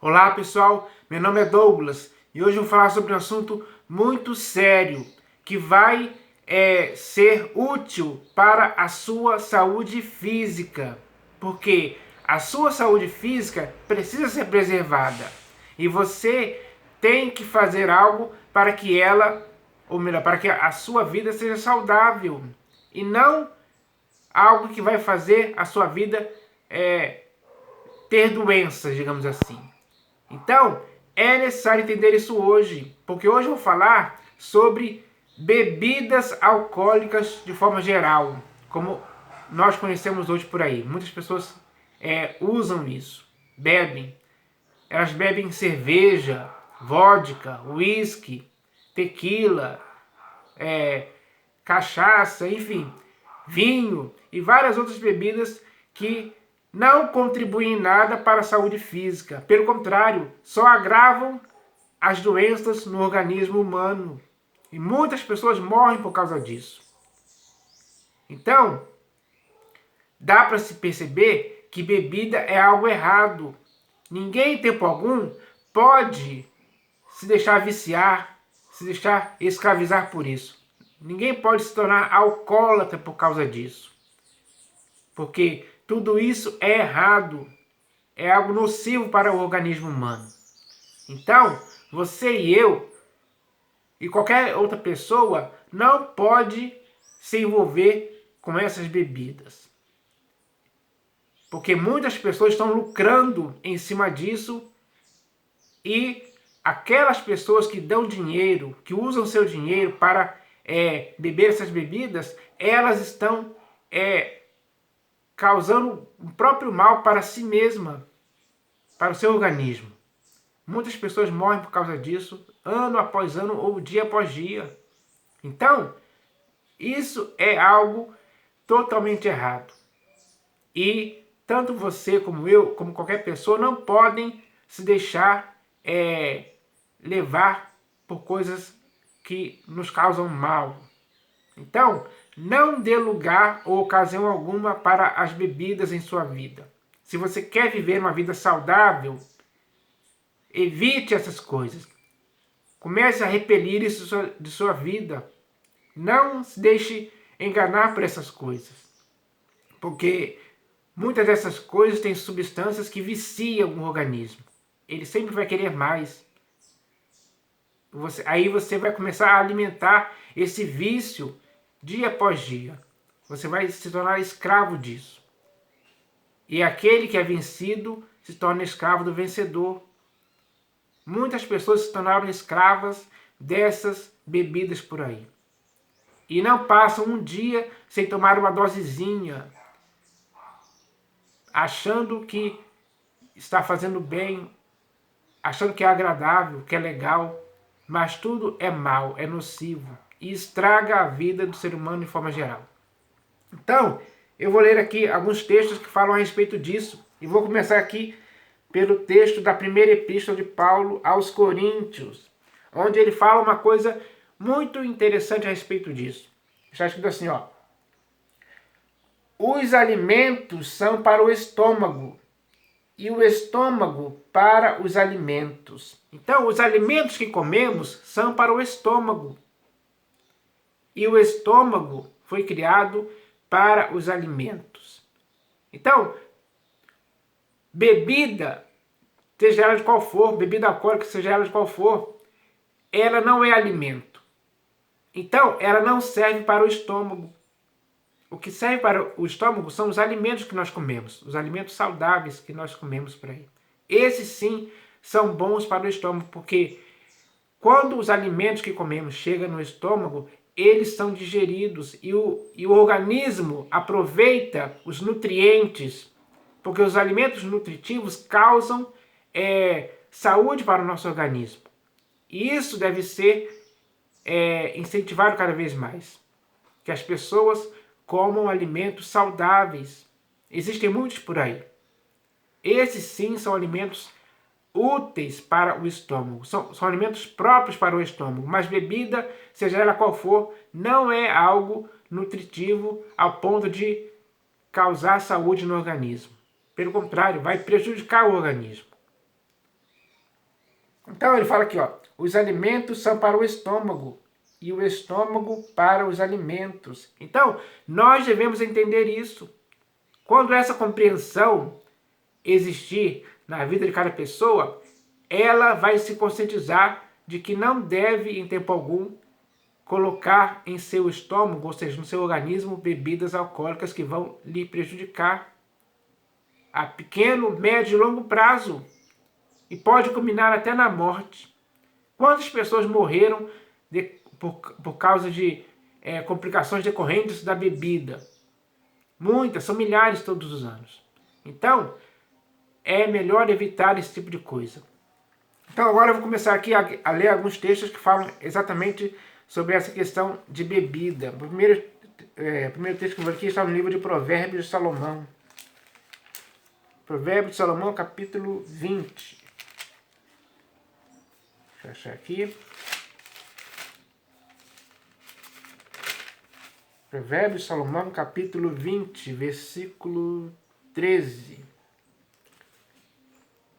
Olá pessoal, meu nome é Douglas e hoje eu vou falar sobre um assunto muito sério que vai ser útil para a sua saúde física, porque a sua saúde física precisa ser preservada e você tem que fazer algo para que ela, ou melhor, para que a sua vida seja saudável e não algo que vai fazer a sua vida ter doenças, digamos assim. Então, é necessário entender isso hoje, porque hoje eu vou falar sobre bebidas alcoólicas de forma geral, como nós conhecemos hoje por aí. Muitas pessoas usam isso, bebem. Elas bebem cerveja, vodka, uísque, tequila, cachaça, enfim, vinho e várias outras bebidas que não contribuem em nada para a saúde física. Pelo contrário, só agravam as doenças no organismo humano. E muitas pessoas morrem por causa disso. Então, dá para se perceber que bebida é algo errado. Ninguém, em tempo algum, pode se deixar viciar, se deixar escravizar por isso. Ninguém pode se tornar alcoólatra por causa disso. Porque tudo isso é errado. É algo nocivo para o organismo humano. Então, você e eu, e qualquer outra pessoa, não pode se envolver com essas bebidas. Porque muitas pessoas estão lucrando em cima disso e aquelas pessoas que dão dinheiro, que usam seu dinheiro para beber essas bebidas, elas estão causando o próprio mal para si mesma, para o seu organismo. Muitas pessoas morrem por causa disso, ano após ano ou dia após dia. Então, isso é algo totalmente errado. E tanto você como eu, como qualquer pessoa, não podem se deixar levar por coisas que nos causam mal. Então, não dê lugar ou ocasião alguma para as bebidas em sua vida. Se você quer viver uma vida saudável, evite essas coisas. Comece a repelir isso de sua vida. Não se deixe enganar por essas coisas. Porque muitas dessas coisas têm substâncias que viciam o organismo. Ele sempre vai querer mais. Aí você vai começar a alimentar esse vício dia após dia. Você vai se tornar escravo disso. E aquele que é vencido se torna escravo do vencedor. Muitas pessoas se tornaram escravas dessas bebidas por aí. E não passam um dia sem tomar uma dosezinha, achando que está fazendo bem, achando que é agradável, que é legal, mas tudo é mal, é nocivo e estraga a vida do ser humano de forma geral. Então, eu vou ler aqui alguns textos que falam a respeito disso e vou começar aqui pelo texto da primeira epístola de Paulo aos Coríntios, onde ele fala uma coisa muito interessante a respeito disso. Está escrito assim, ó: os alimentos são para o estômago e o estômago para os alimentos. Então, os alimentos que comemos são para o estômago. E o estômago foi criado para os alimentos. Então, bebida, seja ela de qual for, bebida alcoólica, seja ela de qual for, ela não é alimento. Então, ela não serve para o estômago. O que serve para o estômago são os alimentos que nós comemos, os alimentos saudáveis que nós comemos por aí. Esses sim são bons para o estômago, porque quando os alimentos que comemos chegam no estômago, eles são digeridos e o organismo aproveita os nutrientes, porque os alimentos nutritivos causam saúde para o nosso organismo. E isso deve ser incentivado cada vez mais. Que as pessoas comam alimentos saudáveis. Existem muitos por aí. Esses sim são alimentos úteis para o estômago. São alimentos próprios para o estômago. Mas bebida, seja ela qual for, não é algo nutritivo ao ponto de causar saúde no organismo. Pelo contrário, vai prejudicar o organismo. Então ele fala aqui, ó, os alimentos são para o estômago e o estômago para os alimentos. Então, nós devemos entender isso. Quando essa compreensão existir na vida de cada pessoa, ela vai se conscientizar de que não deve, em tempo algum, colocar em seu estômago, ou seja, no seu organismo, bebidas alcoólicas que vão lhe prejudicar a pequeno, médio e longo prazo e pode culminar até na morte. Quantas pessoas morreram por causa de complicações decorrentes da bebida? Muitas, são milhares todos os anos. Então, é melhor evitar esse tipo de coisa. Então agora eu vou começar aqui a ler alguns textos que falam exatamente sobre essa questão de bebida. O primeiro texto que eu vou aqui está no livro de Provérbios de Salomão. Provérbios de Salomão, capítulo 20. Deixa eu achar aqui. Provérbios de Salomão, capítulo 20, versículo 13.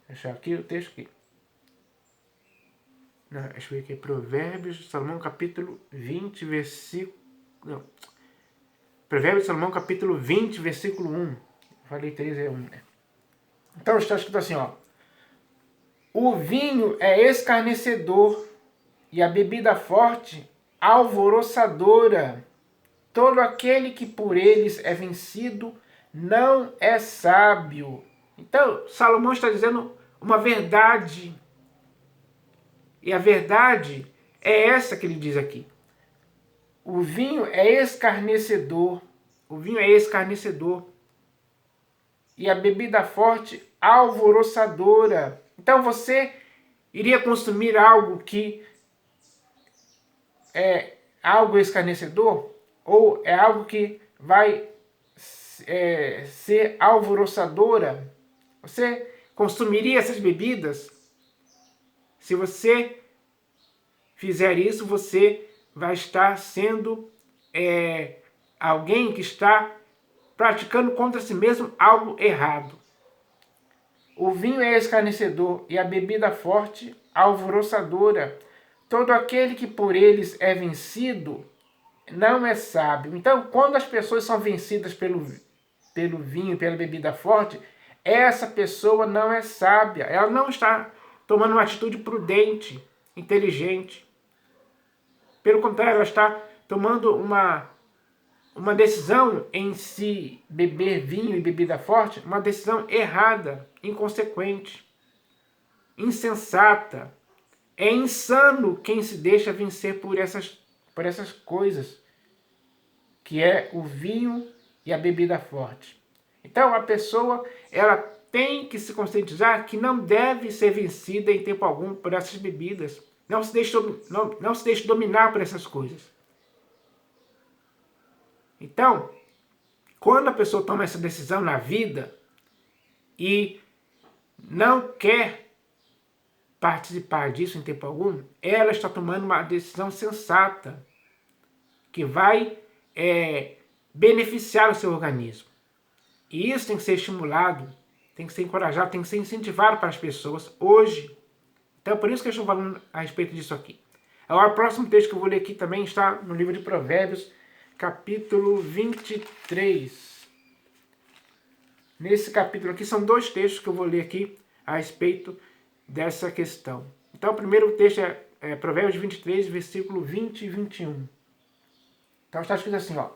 Deixa eu achar aqui o texto aqui. Não, deixa eu ver aqui. Provérbios de Salomão, capítulo 20, versículo... Não. Provérbios de Salomão, capítulo 20, versículo 1. Eu falei 13, é 1, né? Então está escrito assim, ó. O vinho é escarnecedor e a bebida forte alvoroçadora. Todo aquele que por eles é vencido não é sábio. Então, Salomão está dizendo uma verdade. E a verdade é essa que ele diz aqui. O vinho é escarnecedor. O vinho é escarnecedor. E a bebida forte alvoroçadora. Então você iria consumir algo que é algo escarnecedor? Ou é algo que vai ser alvoroçadora? Você consumiria essas bebidas? Se você fizer isso, você vai estar sendo alguém que está praticando contra si mesmo algo errado. O vinho é escarnecedor e a bebida forte alvoroçadora. Todo aquele que por eles é vencido não é sábio. Então, quando as pessoas são vencidas pelo vinho, pela bebida forte, essa pessoa não é sábia. Ela não está tomando uma atitude prudente, inteligente. Pelo contrário, ela está tomando uma decisão em se beber vinho e bebida forte, uma decisão errada, inconsequente, insensata. É insano quem se deixa vencer por essas coisas, que é o vinho e a bebida forte. Então a pessoa, ela tem que se conscientizar que não deve ser vencida em tempo algum por essas bebidas. Não se deixe dominar por essas coisas. Então, quando a pessoa toma essa decisão na vida e não quer participar disso em tempo algum, ela está tomando uma decisão sensata que vai beneficiar o seu organismo. E isso tem que ser estimulado, tem que ser encorajado, tem que ser incentivado para as pessoas hoje. Então, por isso que eu estou falando a respeito disso aqui. Agora, o próximo texto que eu vou ler aqui também está no livro de Provérbios, capítulo 23. Nesse capítulo aqui são dois textos que eu vou ler aqui a respeito dessa questão. Então, o primeiro texto é Provérbios 23, versículo 20 e 21. Então, está escrito assim, ó.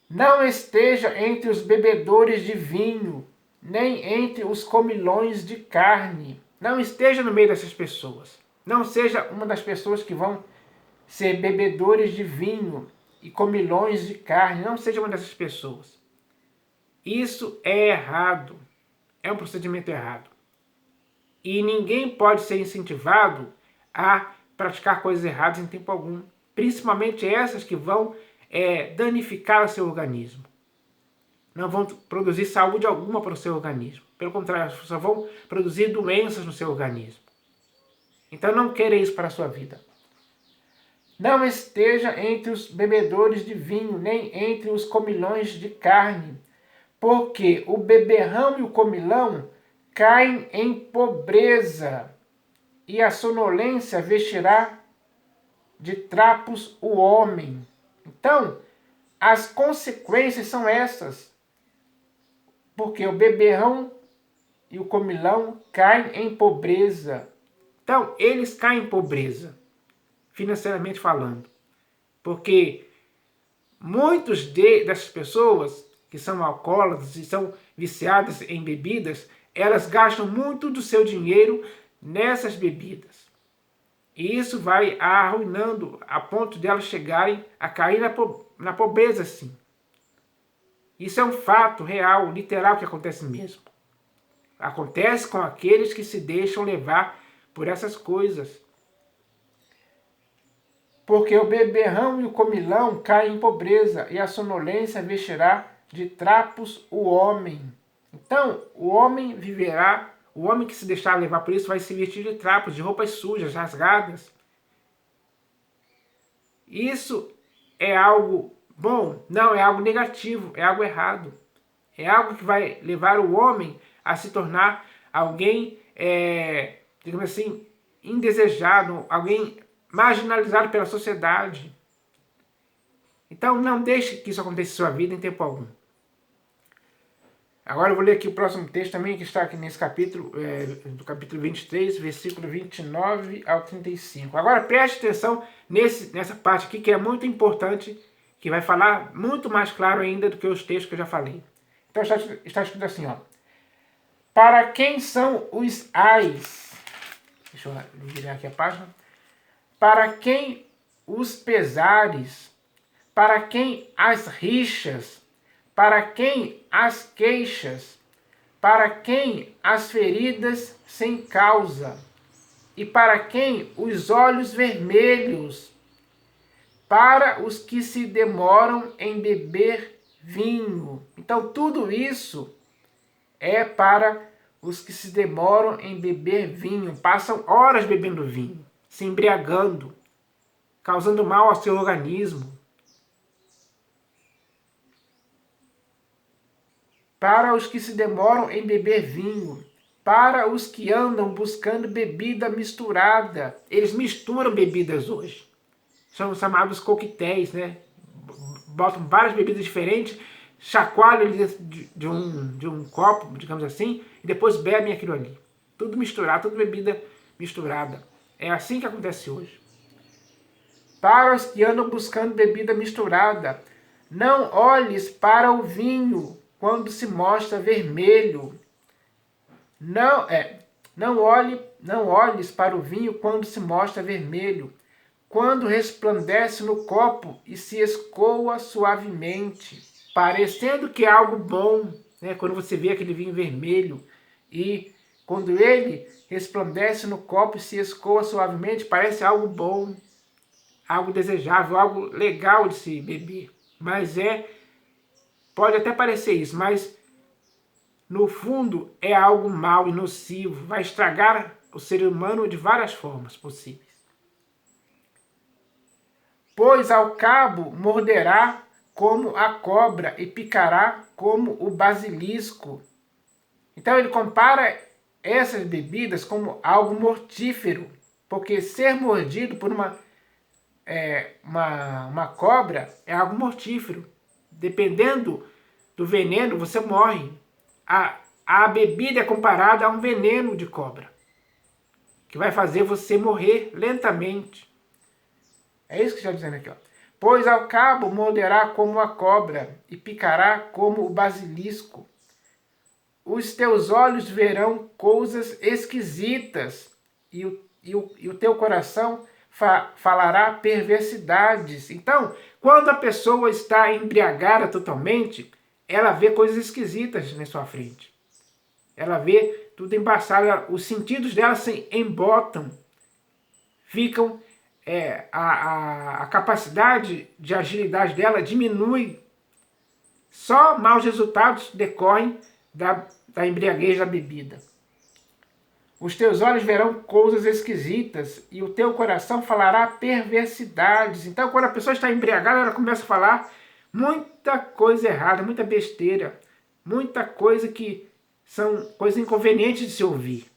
Não esteja entre os bebedores de vinho, nem entre os comilões de carne. Não esteja no meio dessas pessoas. Não seja uma das pessoas que vão ser bebedores de vinho e comilões de carne. Não seja uma dessas pessoas. Isso é errado. É um procedimento errado. E ninguém pode ser incentivado a praticar coisas erradas em tempo algum. Principalmente essas que vão danificar o seu organismo. Não vão produzir saúde alguma para o seu organismo. Pelo contrário, só vão produzir doenças no seu organismo. Então não queira isso para a sua vida. Não esteja entre os bebedores de vinho, nem entre os comilões de carne, porque o beberrão e o comilão caem em pobreza, e a sonolência vestirá de trapos o homem. Então, as consequências são essas. Porque o beberrão e o comilão caem em pobreza. Então, eles caem em pobreza, financeiramente falando. Porque muitos dessas pessoas que são alcoólatras e são viciadas em bebidas, elas gastam muito do seu dinheiro nessas bebidas. E isso vai arruinando a ponto de elas chegarem a cair na pobreza, sim. Isso é um fato real, literal, que acontece mesmo. Acontece com aqueles que se deixam levar por essas coisas. Porque o beberrão e o comilão caem em pobreza, e a sonolência vestirá de trapos o homem. Então, o homem viverá, o homem que se deixar levar por isso vai se vestir de trapos, de roupas sujas, rasgadas. Isso é algo bom? Não, é algo negativo, é algo errado. É algo que vai levar o homem a se tornar alguém, digamos assim, indesejado, alguém marginalizado pela sociedade. Então não deixe que isso aconteça em sua vida em tempo algum. Agora eu vou ler aqui o próximo texto também, que está aqui nesse capítulo, do capítulo 23, versículo 29 ao 35. Agora preste atenção nessa parte aqui, que é muito importante, que vai falar muito mais claro ainda do que os textos que eu já falei. Então está escrito assim, ó. Para quem são os ais? Deixa eu virar aqui a página. Para quem os pesares? Para quem as rixas? Para quem as queixas? Para quem as feridas sem causa? E para quem os olhos vermelhos? Para os que se demoram em beber vinho. Então tudo isso é para os que se demoram em beber vinho. Passam horas bebendo vinho, se embriagando, causando mal ao seu organismo. Para os que se demoram em beber vinho, para os que andam buscando bebida misturada. Eles misturam bebidas hoje. São chamados coquetéis, né? Botam várias bebidas diferentes, chacoalham ele dentro de um copo, digamos assim, e depois bebem aquilo ali. Tudo misturado, tudo bebida misturada. É assim que acontece hoje. Para os que andam buscando bebida misturada, não olhes para o vinho quando se mostra vermelho. Não olhes para o vinho quando se mostra vermelho, quando resplandece no copo e se escoa suavemente, parecendo que é algo bom, né? Quando você vê aquele vinho vermelho e quando ele resplandece no copo e se escoa suavemente, parece algo bom, algo desejável, algo legal de se beber. Mas pode até parecer isso, mas no fundo é algo mau e nocivo, vai estragar o ser humano de várias formas possíveis. Pois ao cabo morderá como a cobra e picará como o basilisco. Então ele compara essas bebidas como algo mortífero, porque ser mordido por uma cobra é algo mortífero. Dependendo do veneno, você morre. A bebida é comparada a um veneno de cobra, que vai fazer você morrer lentamente. É isso que está dizendo aqui, ó. Pois ao cabo morderá como a cobra e picará como o basilisco. Os teus olhos verão coisas esquisitas e o teu coração falará perversidades. Então, quando a pessoa está embriagada totalmente, ela vê coisas esquisitas na sua frente. Ela vê tudo embaçado, os sentidos dela se embotam, ficam... a capacidade de agilidade dela diminui. Só maus resultados decorrem da embriaguez da bebida. Os teus olhos verão coisas esquisitas e o teu coração falará perversidades. Então, quando a pessoa está embriagada, ela começa a falar muita coisa errada, muita besteira, muita coisa que são coisas inconvenientes de se ouvir.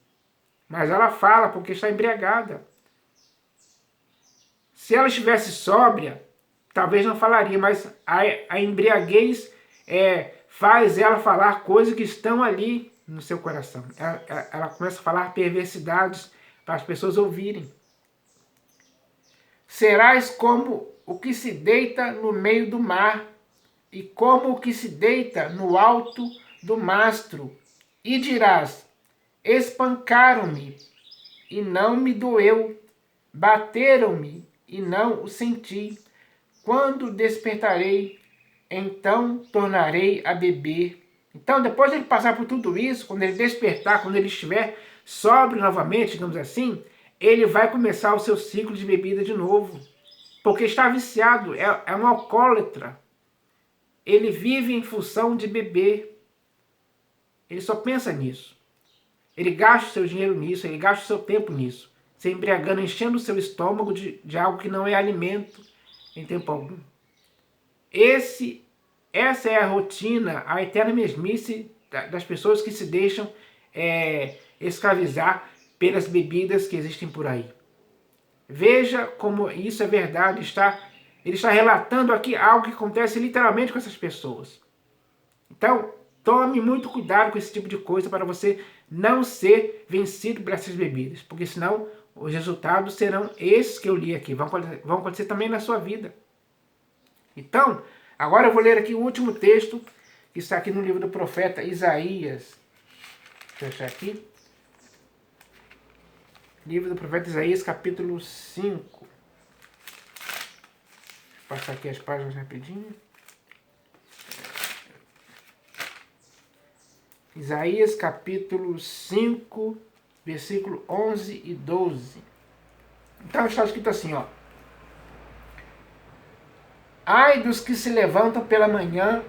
mas ela fala porque está embriagada. Se ela estivesse sóbria, talvez não falaria, mas a embriaguez faz ela falar coisas que estão ali no seu coração. Ela começa a falar perversidades para as pessoas ouvirem. Serás como o que se deita no meio do mar, e como o que se deita no alto do mastro, e dirás: espancaram-me, e não me doeu, bateram-me, e não o senti. Quando despertarei, então tornarei a beber. Então, depois de ele passar por tudo isso, quando ele despertar, quando ele estiver sóbrio novamente, digamos assim, ele vai começar o seu ciclo de bebida de novo. Porque está viciado, é um alcoólatra. Ele vive em função de beber. Ele só pensa nisso. Ele gasta o seu dinheiro nisso, ele gasta o seu tempo nisso. Se embriagando, enchendo o seu estômago de algo que não é alimento em tempo algum. Essa é a rotina, a eterna mesmice das pessoas que se deixam escravizar pelas bebidas que existem por aí. Veja como isso é verdade. Ele está relatando aqui algo que acontece literalmente com essas pessoas. Então, tome muito cuidado com esse tipo de coisa para você não ser vencido por essas bebidas. Porque senão os resultados serão esses que eu li aqui. Vão acontecer também na sua vida. Então, agora eu vou ler aqui o último texto que está aqui no livro do profeta Isaías. Deixa eu achar aqui. Livro do profeta Isaías, capítulo 5. Vou passar aqui as páginas rapidinho. Isaías, capítulo 5, versículo 11 e 12. Então está escrito assim, ó. Ai dos que se levantam pela manhã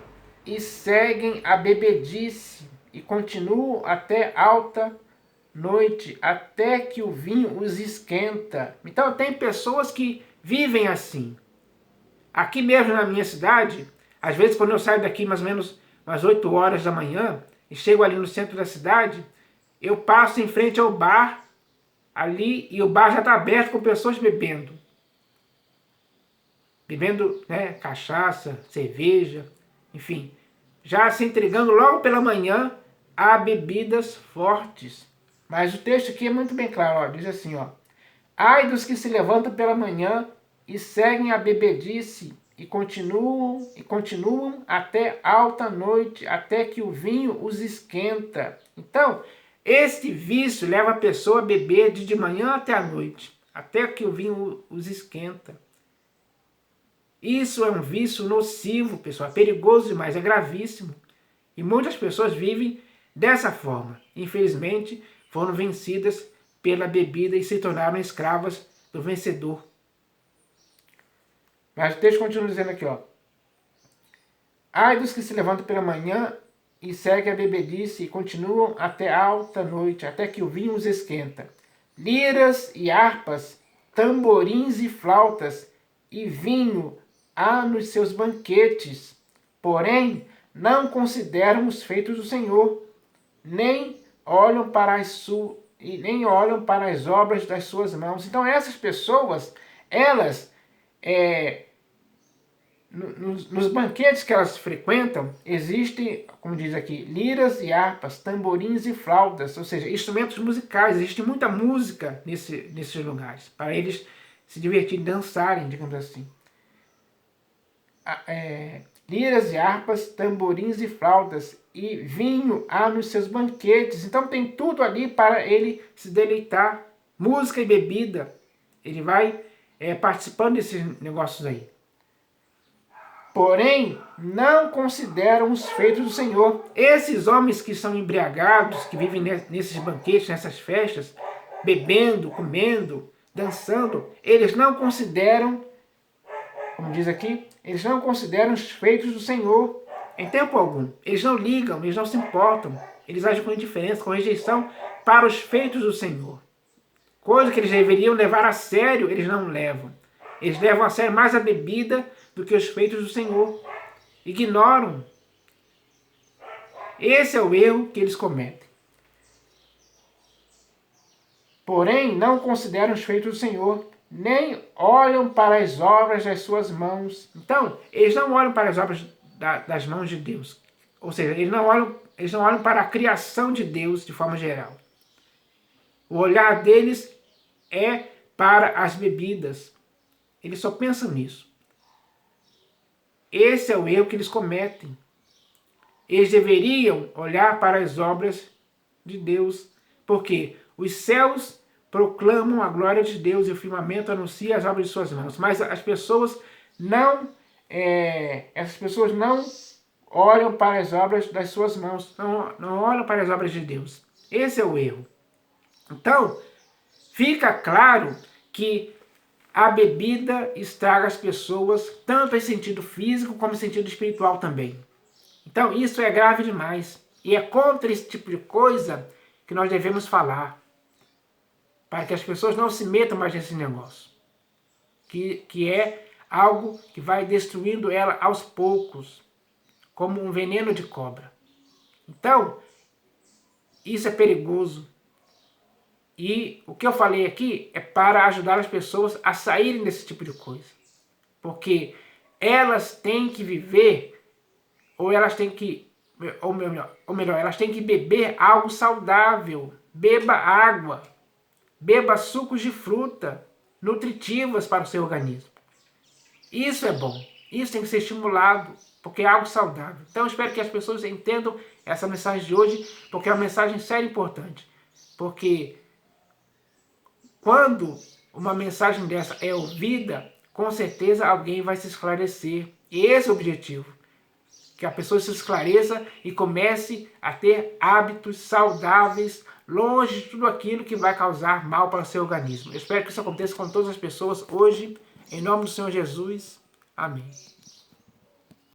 e seguem a bebedice e continuam até alta noite, até que o vinho os esquenta. Então tem pessoas que vivem assim. Aqui mesmo na minha cidade, às vezes quando eu saio daqui mais ou menos umas 8 horas da manhã e chego ali no centro da cidade, eu passo em frente ao bar ali e o bar já está aberto com pessoas bebendo. Bebendo, né, cachaça, cerveja, enfim. Já se entregando logo pela manhã a bebidas fortes. Mas o texto aqui é muito bem claro, ó, diz assim, ó. Ai dos que se levantam pela manhã e seguem a bebedice e continuam até alta noite, até que o vinho os esquenta. Então, este vício leva a pessoa a beber de manhã até a noite, até que o vinho os esquenta. Isso é um vício nocivo, pessoal, é perigoso demais, é gravíssimo. E muitas pessoas vivem dessa forma. Infelizmente, foram vencidas pela bebida e se tornaram escravas do vencedor. Mas o texto continua dizendo aqui, ó. Ai dos que se levantam pela manhã e seguem a bebedice e continuam até alta noite, até que o vinho os esquenta. Liras e harpas, tamborins e flautas, e vinho há nos seus banquetes. Porém, não consideram os feitos do Senhor, nem olham para as obras das suas mãos. Então essas pessoas, elas, nos banquetes que elas frequentam, existem, como diz aqui, liras e harpas, tamborins e flautas, ou seja, instrumentos musicais. Existe muita música nesses lugares, para eles se divertirem, dançarem, digamos assim. Liras e harpas, tamborins e flautas, e vinho há nos seus banquetes. Então tem tudo ali para ele se deleitar. Música e bebida. Ele vai participando desses negócios aí. Porém, não consideram os feitos do Senhor. Esses homens que são embriagados, que vivem nesses banquetes, nessas festas, bebendo, comendo, dançando, eles não consideram, como diz aqui, eles não consideram os feitos do Senhor em tempo algum. Eles não ligam, eles não se importam. Eles agem com indiferença, com rejeição para os feitos do Senhor. Coisa que eles deveriam levar a sério, eles não levam. Eles levam a sério mais a bebida do que os feitos do Senhor. Ignoram. Esse é o erro que eles cometem. porém não consideram os feitos do Senhor, nem olham para as obras das suas mãos. Então, eles não olham para as obras das mãos de Deus. Ou seja, eles não olham para a criação de Deus de forma geral. O olhar deles é para as bebidas. Eles só pensam nisso. Esse é o erro que eles cometem. Eles deveriam olhar para as obras de Deus, porque os céus proclamam a glória de Deus e o firmamento anuncia as obras de suas mãos. Mas as pessoas essas pessoas não olham para as obras das suas mãos, não olham para as obras de Deus. Esse é o erro. Então, fica claro que a bebida estraga as pessoas, tanto em sentido físico como em sentido espiritual também. Então, isso é grave demais. E é contra esse tipo de coisa que nós devemos falar, para que as pessoas não se metam mais nesse negócio. Que é algo que vai destruindo ela aos poucos, como um veneno de cobra. Então, isso é perigoso. E o que eu falei aqui é para ajudar as pessoas a saírem desse tipo de coisa. Porque elas têm que viver, ou elas têm que, ou melhor, elas têm que beber algo saudável. Beba água, beba sucos de fruta, nutritivas para o seu organismo. Isso é bom, isso tem que ser estimulado, porque é algo saudável. Então eu espero que as pessoas entendam essa mensagem de hoje, porque é uma mensagem séria e importante. Porque quando uma mensagem dessa é ouvida, com certeza alguém vai se esclarecer. E esse é o objetivo. Que a pessoa se esclareça e comece a ter hábitos saudáveis, longe de tudo aquilo que vai causar mal para o seu organismo. Eu espero que isso aconteça com todas as pessoas hoje, em nome do Senhor Jesus. Amém.